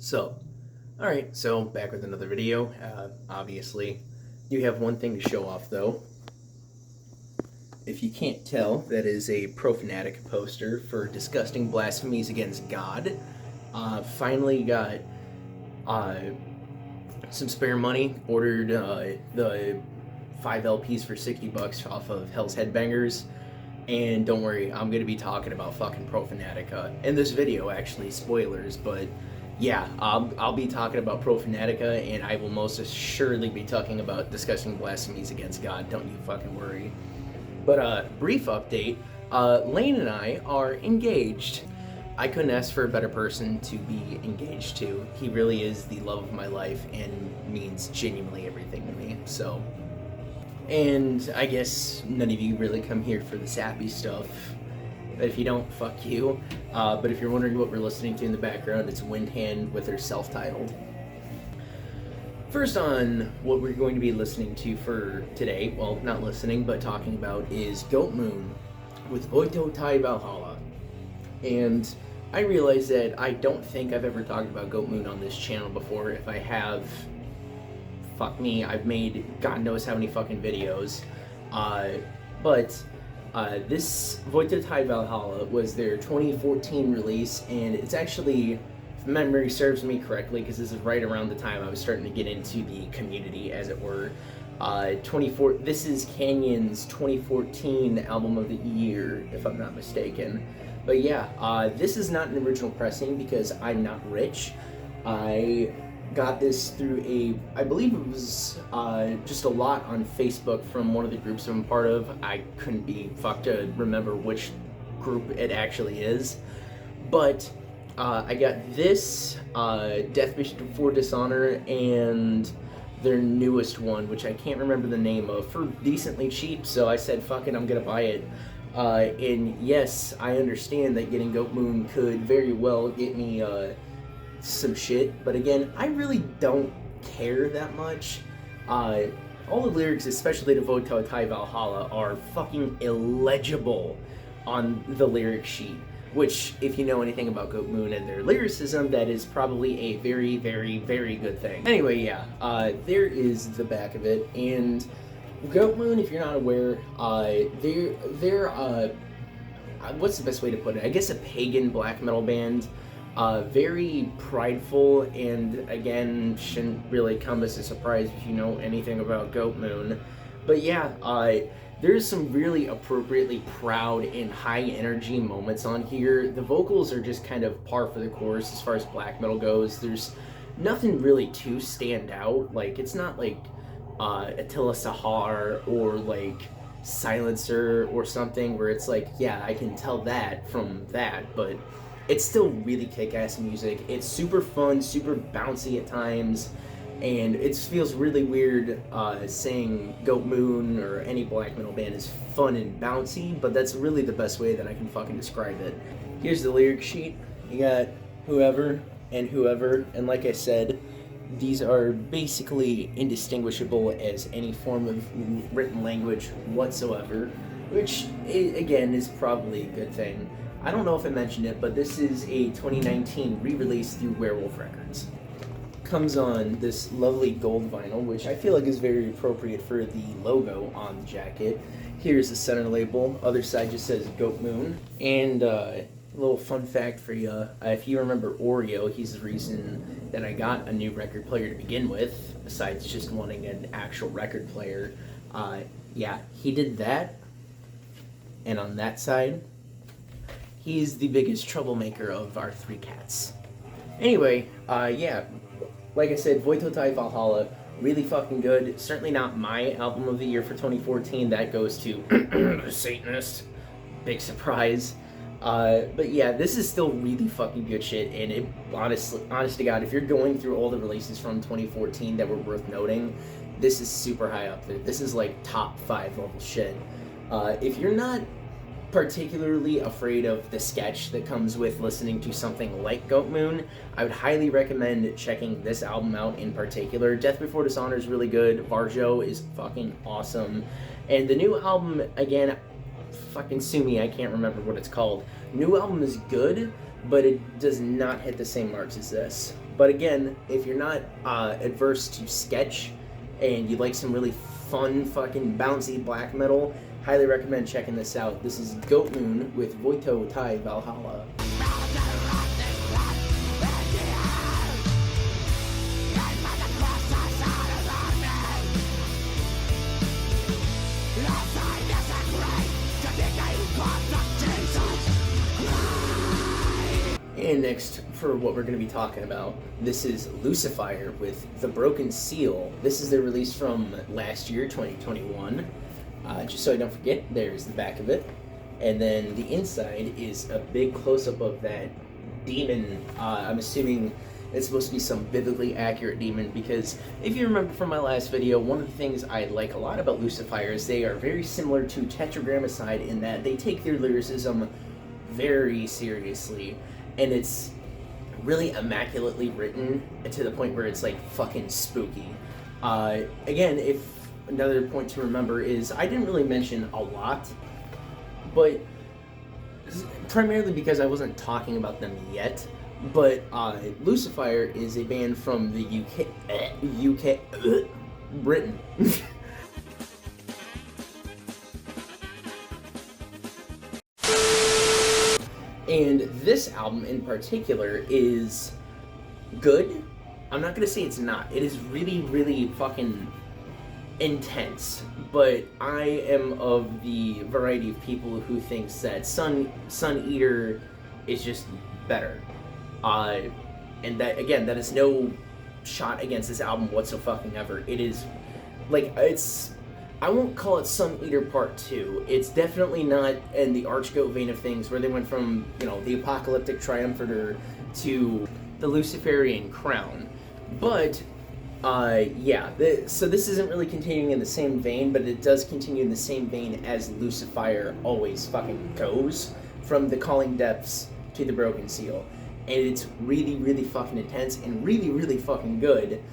So, alright, so back with another video. Obviously, you have one thing to show off though. If you can't tell, that is a Profanatic poster for disgusting blasphemies against God. Finally got some spare money, ordered the 5 LPs for $60 off of Hell's Headbangers. And don't worry, I'm going to be talking about fucking Profanatic in this video, actually. Spoilers, but yeah, I'll be talking about Profanatica, and I will most assuredly be talking about discussing blasphemies against God. Don't you fucking worry. But brief update, Lane and I are engaged. I couldn't ask for a better person to be engaged to. He really is the love of my life and means genuinely everything to me, so... And I guess none of you really come here for the sappy stuff. If you don't, fuck you. But if you're wondering what we're listening to in the background, it's Windhand with their self-titled. First on what we're going to be listening to for today, well, not listening, but talking about, is Goat Moon with Oito Tai Valhalla. And I realize that I don't think I've ever talked about Goat Moon on this channel before. If I have... fuck me, I've made God knows how many fucking videos. This Oito Tai Valhalla was their 2014 release, and it's actually, if memory serves me correctly, because this is right around the time I was starting to get into the community, as it were. This is Canyon's 2014 album of the year, if I'm not mistaken. But yeah, this is not an original pressing because I'm not rich. I got this through I believe it was just a lot on Facebook from one of the groups I'm part of. I couldn't be fucked to remember which group it actually is. But I got this, Death Before Dishonor, and their newest one, which I can't remember the name of, for decently cheap, so I said, fuck it, I'm gonna buy it. And yes, I understand that getting Goat Moon could very well get me some shit, but again, I really don't care that much. All the lyrics, especially to Oito Tai Valhalla, are fucking illegible on the lyric sheet, which, if you know anything about Goat Moon and their lyricism, that is probably a very, very, very good thing. Anyway, yeah, there is the back of it, and Goat Moon, if you're not aware, they're what's the best way to put it? I guess a pagan black metal band. Very prideful, and again, shouldn't really come as a surprise if you know anything about Goat Moon. But yeah, there's some really appropriately proud and high energy moments on here. The vocals are just kind of par for the course as far as black metal goes. There's nothing really to stand out. Like, it's not like Attila Sahar or like Silencer or something where it's like, yeah, I can tell that from that, but it's still really kick-ass music. It's super fun, super bouncy at times, and it feels really weird saying Goat Moon or any black metal band is fun and bouncy, but that's really the best way that I can fucking describe it. Here's the lyric sheet. You got whoever, and like I said, these are basically indistinguishable as any form of written language whatsoever, which, again, is probably a good thing. I don't know if I mentioned it, but this is a 2019 re-release through Werewolf Records. Comes on this lovely gold vinyl, which I feel like is very appropriate for the logo on the jacket. Here's the center label. Other side just says Goat Moon. And a little fun fact for you, if you remember Oreo, he's the reason that I got a new record player to begin with, besides just wanting an actual record player. Yeah, he did that. And on that side, he's the biggest troublemaker of our three cats. Anyway, yeah, like I said, Oito Tai Valhalla, really fucking good. Certainly not my album of the year for 2014. That goes to The Satanist. Big surprise. But yeah, this is still really fucking good shit, and it, honest to God, if you're going through all the releases from 2014 that were worth noting, this is super high up there. This is like top 5 level shit. If you're not particularly afraid of the sketch that comes with listening to something like Goat Moon, I would highly recommend checking this album out in particular. Death Before Dishonor is really good. Varjo is fucking awesome. And the new album, again, fucking sue me, I can't remember what it's called. New album is good, but it does not hit the same marks as this. But again, if you're not adverse to sketch and you like some really fun fucking bouncy black metal, highly recommend checking this out. This is Goat Moon with Voito Tai Valhalla. And next, for what we're going to be talking about, this is Lucifer with The Broken Seal. This is the release from last year, 2021. Just so I don't forget, there's the back of it. And then the inside is a big close-up of that demon. I'm assuming it's supposed to be some biblically accurate demon, because if you remember from my last video, one of the things I like a lot about Lucifer is they are very similar to Tetragrammaton in that they take their lyricism very seriously. And it's really immaculately written to the point where it's like fucking spooky. Again, if another point to remember is I didn't really mention a lot, but primarily because I wasn't talking about them yet. But Lucifer is a band from the UK, Britain. And this album in particular is good. I'm not gonna say it's not. It is really, really fucking intense. But I am of the variety of people who thinks that Sun Eater is just better. And that, again, that is no shot against this album whatsoever. It is like, I won't call it Sun Eater Part 2. It's definitely not in the Archgoat vein of things, where they went from, you know, the Apocalyptic Triumphator to the Luciferian Crown. But, yeah, so this isn't really continuing in the same vein, but it does continue in the same vein as Lucifer always fucking goes, from the Calling Depths to the Broken Seal. And it's really, really fucking intense and really, really fucking good.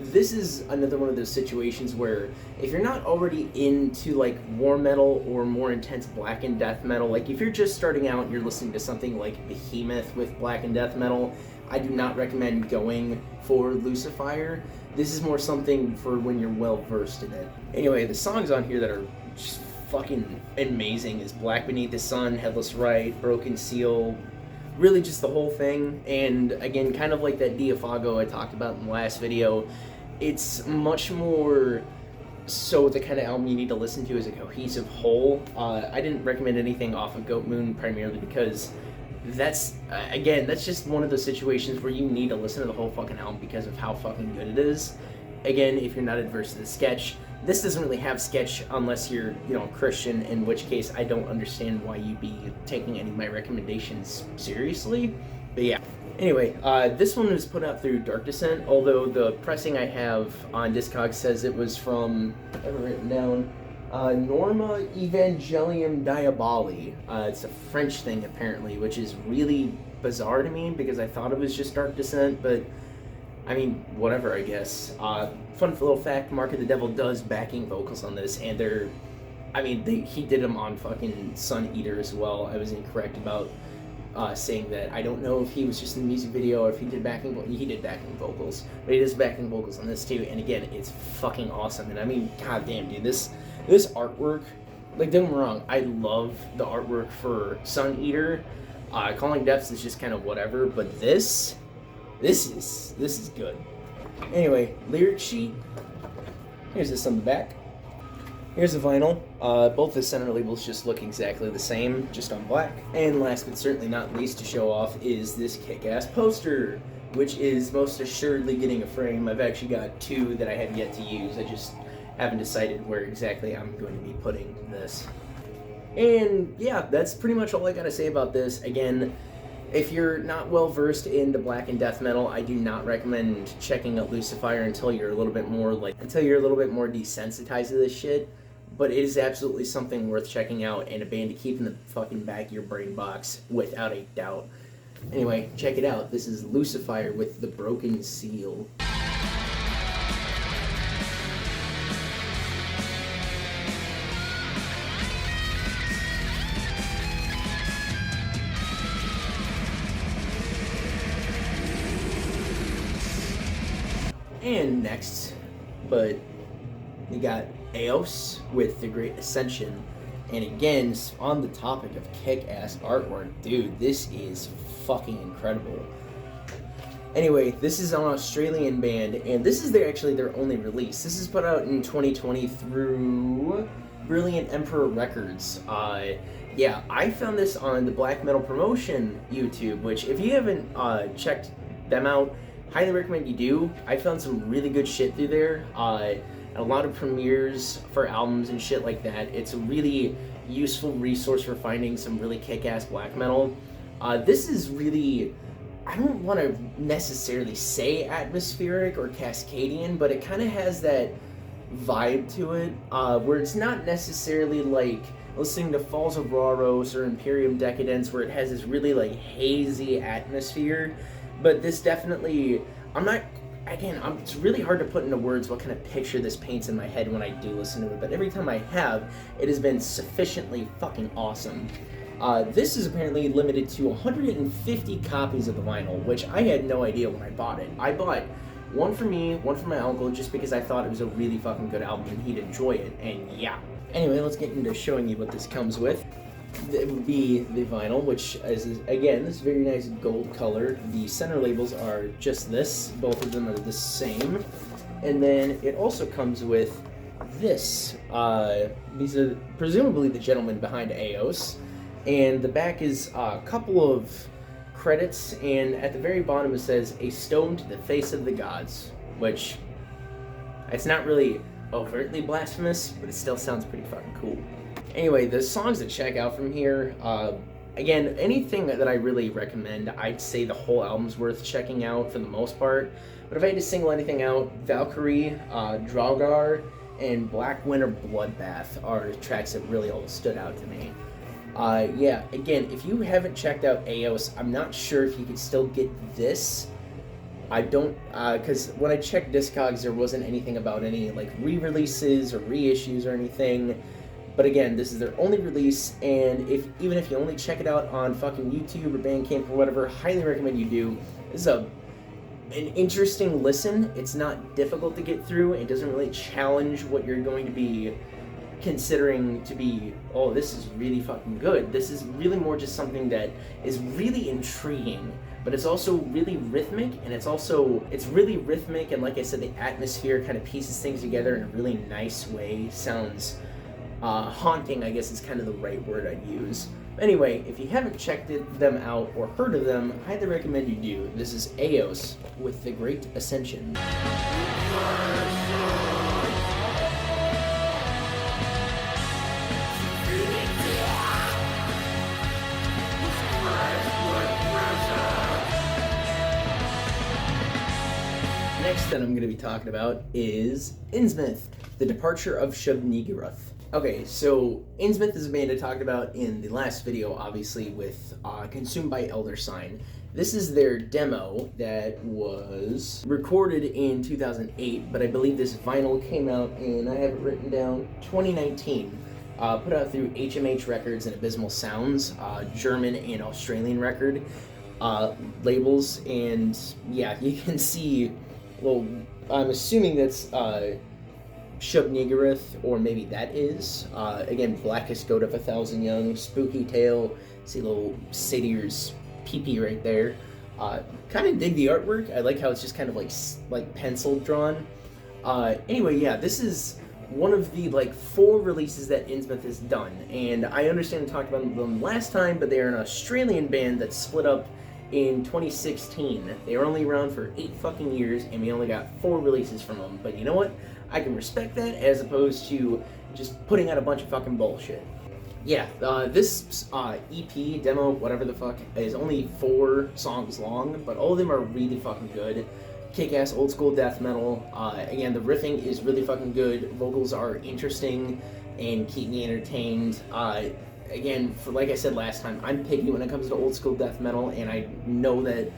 This is another one of those situations where if you're not already into like war metal or more intense black and death metal, like if you're just starting out and you're listening to something like Behemoth with black and death metal, I do not recommend going for Lucifer. This is more something for when you're well versed in it. Anyway, the songs on here that are just fucking amazing is Black Beneath the Sun, Headless Right, Broken Seal, really just the whole thing. And again, kind of like that Diafago I talked about in the last video, it's much more so the kind of album you need to listen to as a cohesive whole. I didn't recommend anything off of Goat Moon primarily because that's just one of those situations where you need to listen to the whole fucking album because of how fucking good it is. Again, if you're not adverse to the sketch, this doesn't really have sketch unless you're, you know, Christian, in which case I don't understand why you'd be taking any of my recommendations seriously. But yeah. Anyway, this one was put out through Dark Descent, although the pressing I have on Discogs says it was from, I have it written down, Norma Evangelium Diaboli. It's a French thing apparently, which is really bizarre to me because I thought it was just Dark Descent, but I mean, whatever, I guess. Fun little fact, Mark of the Devil does backing vocals on this, and he did them on fucking Sun Eater as well. I was incorrect about saying that. I don't know if he was just in the music video or if he did backing vocals. He did backing vocals, but he does backing vocals on this too, and again, it's fucking awesome. And I mean, goddamn, dude, this artwork, like, don't get me wrong, I love the artwork for Sun Eater. Calling Depths is just kind of whatever, but this is good. Anyway, lyric sheet. Here's this on the back. Here's the vinyl. Both the center labels just look exactly the same, just on black. And last but certainly not least to show off is this kick-ass poster, which is most assuredly getting a frame. I've actually got two that I have yet to use. I just haven't decided where exactly I'm going to be putting this. And yeah, that's pretty much all I gotta say about this. Again, if you're not well versed into black and death metal, I do not recommend checking out Lucifer until you're a little bit more desensitized to this shit. But it is absolutely something worth checking out and a band to keep in the fucking back of your brain box without a doubt. Anyway, check it out. This is Lucifer with The Broken Seal. And next, but we got Eos with The Great Ascension. And again, on the topic of kick-ass artwork, dude, this is fucking incredible. Anyway, this is an Australian band, and this is actually their only release. This is put out in 2020 through Brilliant Emperor Records. Yeah, I found this on the Black Metal Promotion YouTube, which if you haven't checked them out, highly recommend you do. I found some really good shit through there. A lot of premieres for albums and shit like that. It's a really useful resource for finding some really kick-ass black metal. This is really, I don't want to necessarily say atmospheric or Cascadian, but it kind of has that vibe to it, where it's not necessarily like listening to Falls of Rauros or Imperium Decadence, where it has this really like hazy atmosphere. But this definitely, it's really hard to put into words what kind of picture this paints in my head when I do listen to it, but every time I have, it has been sufficiently fucking awesome. This is apparently limited to 150 copies of the vinyl, which I had no idea when I bought it. I bought one for me, one for my uncle, just because I thought it was a really fucking good album and he'd enjoy it, and yeah. Anyway, let's get into showing you what this comes with. It would be the vinyl, which is, again, this very nice gold color. The center labels are just this. Both of them are the same. And then it also comes with this. These are presumably the gentlemen behind Eos. And the back is a couple of credits, and at the very bottom it says, "A stone to the face of the gods," which, it's not really overtly blasphemous, but it still sounds pretty fucking cool. Anyway, the songs to check out from here, again, anything that I really recommend, I'd say the whole album's worth checking out for the most part. But if I had to single anything out, Valkyrie, Draugr, and Black Winter Bloodbath are tracks that really all stood out to me. Yeah, again, if you haven't checked out Eos, I'm not sure if you could still get this. I don't, because when I checked Discogs, there wasn't anything about any, like, re-releases or reissues or anything. But again, this is their only release, and even if you only check it out on fucking YouTube or Bandcamp or whatever, highly recommend you do. This is an interesting listen. It's not difficult to get through. It doesn't really challenge what you're going to be considering to be, oh, this is really fucking good. This is really more just something that is really intriguing, but it's also really rhythmic, and it's really rhythmic, and like I said, the atmosphere kind of pieces things together in a really nice way. Sounds haunting, I guess is kind of the right word I'd use. Anyway, if you haven't checked them out or heard of them, I highly recommend you do. This is Eos with The Great Ascension. Next that I'm going to be talking about is Insmith, The Departure of Shub-Niggurath. Okay, so Insmith is a band I talked about in the last video, obviously, with Consumed by Elder Sign. This is their demo that was recorded in 2008, but I believe this vinyl came out in, I have it written down, 2019. Put out through HMH Records and Abysmal Sounds, German and Australian record labels, and yeah, you can see, well, I'm assuming that's Shub-Niggurath, or maybe that is. Again, Blackest Goat of 1,000 Young, Spooky Tale, see little Satyr's pee-pee right there. Kind of dig the artwork. I like how it's just kind of like pencil drawn. Anyway, yeah, this is one of the 4 releases that Insmith has done, and I understand I talked about them last time, but they are an Australian band that split up in 2016. They were only around for 8 fucking years, and we only got 4 releases from them. But you know what? I can respect that, as opposed to just putting out a bunch of fucking bullshit. Yeah, this EP, demo, whatever the fuck, is only 4 songs long, but all of them are really fucking good. Kick-ass old school death metal. Again, the riffing is really fucking good. Vocals are interesting and keep me entertained. Again, like I said last time, I'm picky when it comes to old school death metal, and I know that,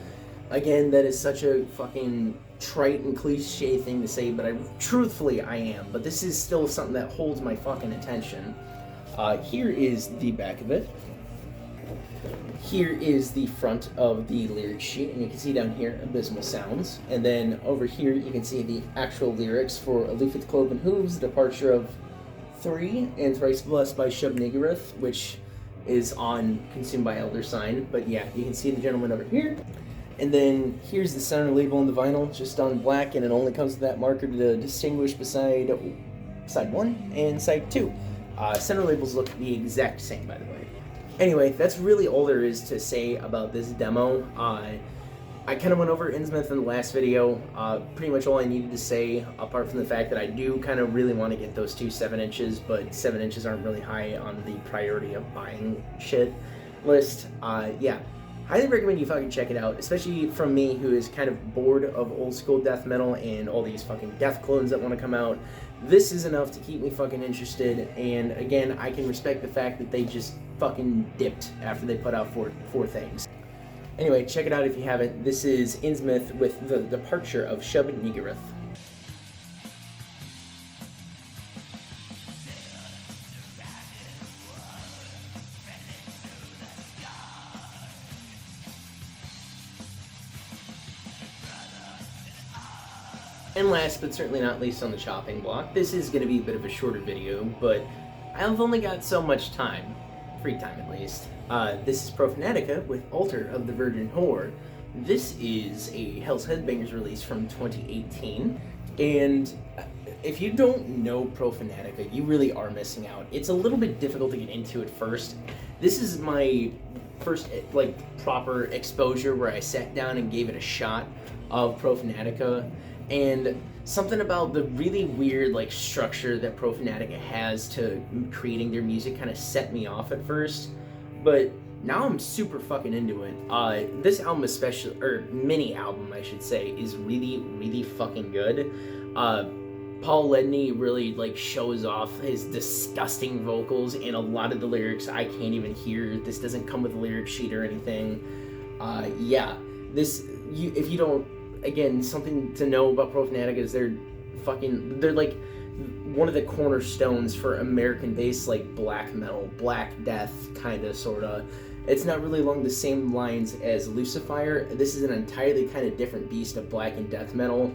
again, that is such a fucking trite and cliche thing to say, but truthfully I am. But this is still something that holds my fucking attention. Here is the back of it. here is the front of the lyric sheet, and you can see down here, Abysmal Sounds. And then over here, you can see the actual lyrics for Aloof with Cloven Hooves, the Departure of 3, and Thrice Blessed by Shub-Niggurath, which is on Consumed by Elder Sign. But yeah, you can see the gentleman over here. And then here's the center label on the vinyl, just on black, and it only comes with that marker to distinguish beside side 1 and side 2. Center labels look the exact same, by the way. Anyway, that's really all there is to say about this demo. I kind of went over Insmith in the last video. Pretty much all I needed to say, apart from the fact that I do kind of really want to get those two 7 inches, but 7 inches aren't really high on the priority of buying shit list. Yeah, highly recommend you fucking check it out, especially from me, who is kind of bored of old school death metal and all these fucking death clones that want to come out. This is enough to keep me fucking interested, and again, I can respect the fact that they just fucking dipped after they put out four things. Anyway, check it out if you haven't. This is Insmith with the Departure of Shub-Niggurath. And last but certainly not least on the chopping block, this is going to be a bit of a shorter video, but I've only got so much time. Free time at least. This is Profanatic with Altar of the Virgin Whore. This is a Hell's Headbangers release from 2018, and if you don't know Profanatic, you really are missing out. It's a little bit difficult to get into at first. This is my first proper exposure where I sat down and gave it a shot of Profanatic, and something about the really weird structure that Profanatic has to creating their music kind of set me off at first, but now I'm super fucking into it. This album especially, or mini album I should say, is really, really fucking good. Paul Ledney really shows off his disgusting vocals, and a lot of the lyrics I can't even hear. This doesn't come with a lyric sheet or anything. Yeah, if you don't, again, something to know about Profanatic is they're like one of the cornerstones for American-based black metal, black death kinda sorta. It's not really along the same lines as Lucifer. This is an entirely kind of different beast of black and death metal.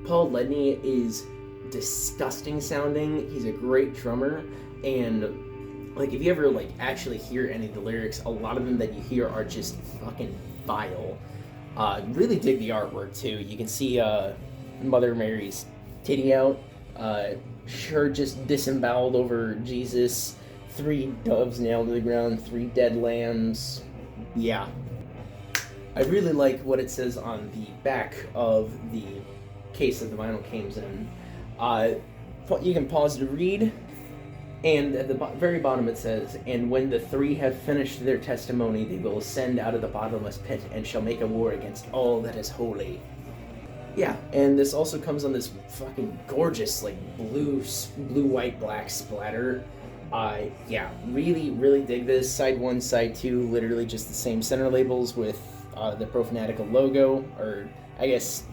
Paul Ledney is disgusting sounding. He's a great drummer, and if you ever actually hear any of the lyrics, a lot of them that you hear are just fucking vile. Really dig the artwork too. You can see Mother Mary's titty out, sure just disemboweled over Jesus, 3 doves nailed to the ground, 3 dead lambs. Yeah. I really like what it says on the back of the case that the vinyl comes in. You can pause to read, and at the very bottom it says, "And when the 3 have finished their testimony, they will ascend out of the bottomless pit and shall make a war against all that is holy." Yeah, and this also comes on this fucking gorgeous blue, white, black splatter. Yeah, really, really dig this. Side 1, side 2, literally just the same center labels with the Profanatic logo, or I guess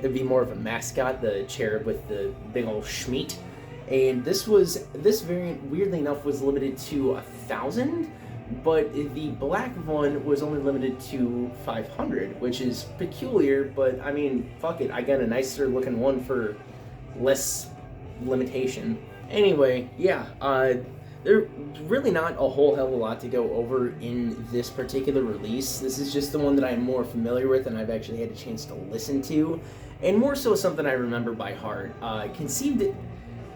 it'd be more of a mascot, the cherub with the big old schmeat. And this variant, weirdly enough, was limited to 1,000, but the black one was only limited to 500, which is peculiar, but I mean, fuck it, I got a nicer looking one for less limitation. Anyway, yeah, there's really not a whole hell of a lot to go over in this particular release. This is just the one that I'm more familiar with and I've actually had a chance to listen to, and more so something I remember by heart. Conceived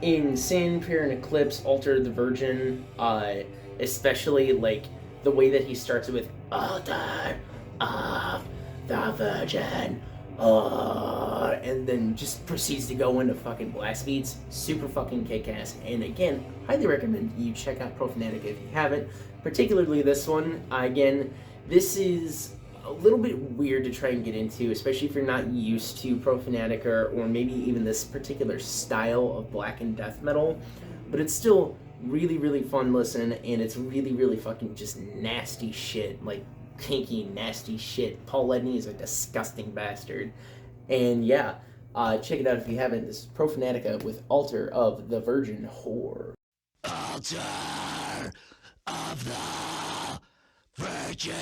in Sin, Prayer, and Eclipse, Altar of the Virgin, especially the way that he starts with Altar of the Virgin, and then just proceeds to go into fucking blast beats. Super fucking kick-ass, and again, highly recommend you check out Profanatic if you haven't, particularly this one. Again, this is a little bit weird to try and get into, especially if you're not used to Profanatic or maybe even this particular style of black and death metal, but it's still really, really fun listen, and it's really, really fucking just nasty shit, kinky, nasty shit. Paul Ledney is a disgusting bastard, and yeah, check it out if you haven't. This is Profanatic with Altar of the Virgin Whore. Altar of the Virgin.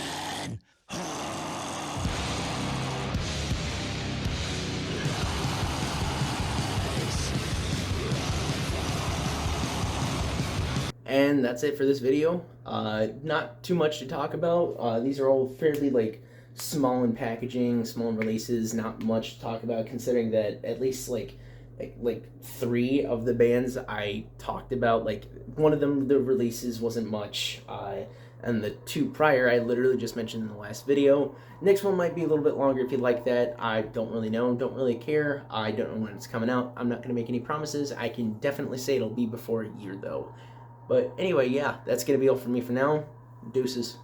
And that's it for this video. Not too much to talk about. These are all fairly like small in packaging, small in releases. Not much to talk about, considering that at least like 3 of the bands I talked about, like one of them, the releases wasn't much, and the 2 prior I literally just mentioned in the last video. Next one might be a little bit longer if you like that. I don't really know, don't really care. I don't know when it's coming out. I'm not going to make any promises. I can definitely say it'll be before a year though. But anyway, yeah, that's going to be all for me for now. Deuces.